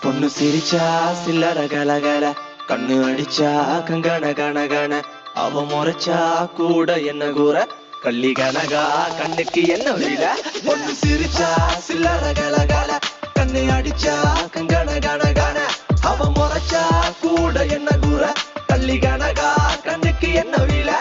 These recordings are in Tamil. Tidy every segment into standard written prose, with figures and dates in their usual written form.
பொண்ணு சிரிச்சா சில்லற கலகல, கண்ணு அடிச்சா கங்கன கனகன, அவ முறைச்சா கூட என்ன கூற, கள்ளி கனகா கண்ணுக்கு என்ன வீட. பொண்ணு சிரிச்சா சில்லற கலகல, கண்ணு அடிச்சா கங்கன கனகன, அவ முறைச்சா கூட என்ன கூற, கள்ளி கனகா கண்ணுக்கு என்ன வீல.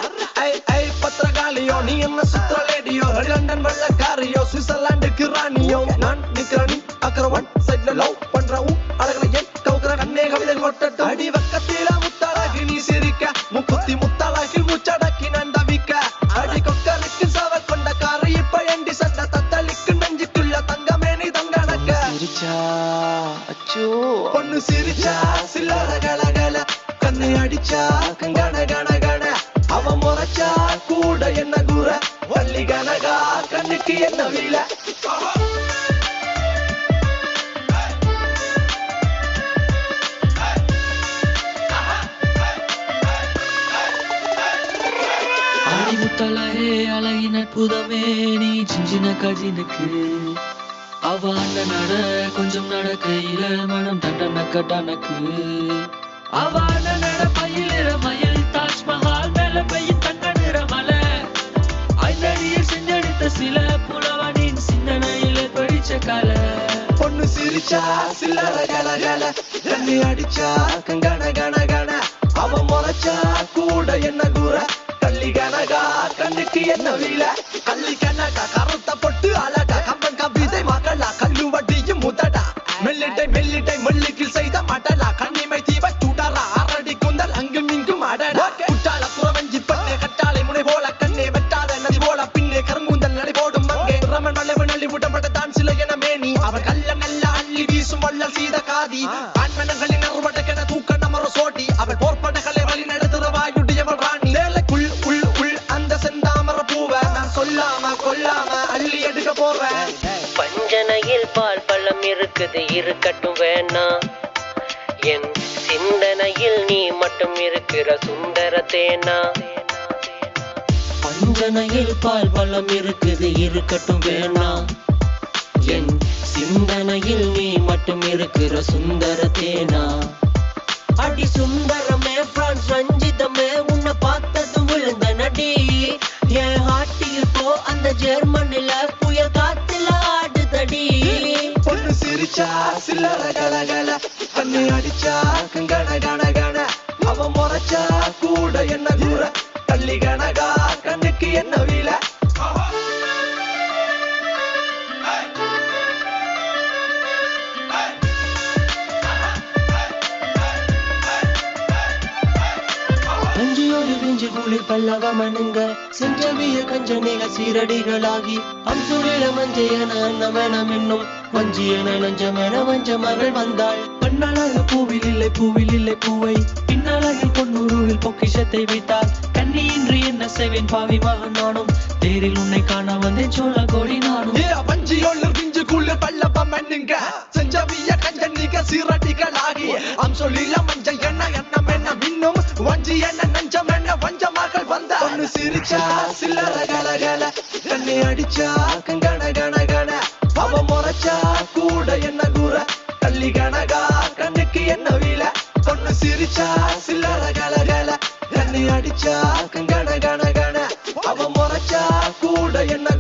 ஐ ஐ பத்திரகாளியோ, நீ என்ன சுத்திர லேடியோ, லண்டன் வெள்ளக்காரியோ, சுவிட்சர்லாந்துக்கு ராணியோ, நான் நிக்கிறனி அக்கரவன் சைட்ல லவ் பண்றவும் அழகலையே கவுக்குற கண்ணே கவிதை கொட்டட்டும். அடி வக்கத்தில முத்தாளாகி நீ சிரிக்க, முக்குத்தி முத்தாளாகி மூச்சடக்கி நான் தவிக்க, அடி கொக்கலுக்கு சவ கொண்ட காரை இப்ப எண்டி சண்ட தத்தளிக்கு நெஞ்சுக்குள்ள தங்கமே நீ தங்கனக்க. சிரிச்சா அச்சோ, பொண்ணு சிரிச்சா சில்லற கலகல, கண்ணு அடிச்சா கங்கன கனகன, அவ முறைச்சா கூட என்ன கூற, வள்ளி கனகா கண்ணுக்கு என்ன வீல. முத்தலகே அழகின் அற்புதமே நீ சின்ன கஜினுக்கு, அவ அண்ணன் நட கொஞ்சம் நடக்கையில மனம் தண்டனக்க டனக்கு, அவ அண்ணன் நட பயிலிற மயில் தாஜ்மஹால் மேல பெய்யும் தங்க நிற மலை, ஐந்தடியில் செஞ்சடித்த சில புலவனின் சிந்தனையில படிச்ச கலை. பொண்ணு சிரிச்சா சில்லற கலகல, கண்ணு அடிச்சா கங்கன கனகன, அவ முறைச்சா கூட என்ன கூற, கள்ளி கனகா கண்ணுக்கு என்ன வீல. கள்ளி கனகா கருத்த பொட்டு அழகா, கம்பன் கவிதை மகளா, கல்லு வட்டியும் முதடா, மெல்லிட்டை மெல்லிட்டை மெல்லிக்கில் செய்த மடலா, கண்ணிமை தீவ சுடரா, அரடி குந்தல் அங்கும் இங்கும் அடடா, குட்டாள குறவஞ்சி பண்ணே கட்டாளை முனை போல, கண்ணே வெட்டாத நதி போல பின்னே கருங்குந்தல் நடை போடும் அங்கே, ரமன் வளைவு நள்ளி உடம்பட தான் சில என மேனி, அவர் கல்ல நல்ல அள்ளி வீசும் வள்ளல் சீத காதி, ஆண்மனங்களின் அறுவடைக்கென தூக்க நமர சோட்டி, அவள் போர்ப்படைகளை வழி நடத்துற வாயுடையவள் ராணி, சொல்லாம கொல்லாம அள்ளி எடுக்க போறேன். பஞ்சனையில் பால் பழம் இருக்குது இருக்கட்டும் வேணா, என் சிந்தனையில் நீ மட்டும் இருக்கிற சுந்தர தேனா. பஞ்சனையில் பால் பழம் இருக்குது இருக்கட்டும் வேணா, என் சிந்தனையில் நீ மட்டும் இருக்கிற சுந்தர தேனா. அடி சுந்தரமே பிரான்ஸ் ரஞ்சிதமே, உன்னை பார்த்ததும் விழுந்த நடி, என் ஹாட்டில் போ அந்த ஜெர்மனில புயல் காத்துல ஆடுதடி. பொண்ணு சிரிச்சா சில்லற கலகல, கண்ணு அடிச்சா கங்கன கனகன, அவ முறைச்சா கூட என்ன கூற, கள்ளி கனகா கண்ணுக்கு என்ன வீல. அஞ்சியோடு நெஞ்சு குளிர் பல்லவமனுங்க, செஞ்சவிய கஞ்சனிக சீரடிகளாகி, அம்சுரில மஞ்சையன அன்னமெனம் என்னும் வஞ்சியன நஞ்சமென வஞ்ச மகள் வந்தாள். பெண்ணழகு பூவில் இல்லை பூவில் இல்லை பூவை, பின்னழகில் பொன்னுருவில் பொக்கிஷத்தை வைத்தாள். கண்ணியின்றி என்ன செய்வேன் பாவி மகன் நானும், தேரில் உன்னை காண வந்தேன் சோழ கோடி நானும். வஞ்சியோடு நெஞ்சு குளிர் பல்லவமனுங்க, செஞ்சவிய கஞ்சனிக சீரடிகளாகி, அம்சுரில மஞ்சையன அன்னமெனம் இன்னும் வஞ்சி என்ன நஞ்சம் என்ன வஞ்ச மகள் வந்த. பொண்ணு சிரிச்சா சில்லற கலகல, கண்ணு அடிச்சா கங்கன கனகன, அவ முறைச்சா கூட என்ன கூற, கள்ளி கனகா கண்ணுக்கு என்ன வீல. பொண்ணு சிரிச்சா சில்லற கலகல, கண்ணு அடிச்சா கங்கன கனகன, அவ முறைச்சா கூட என்ன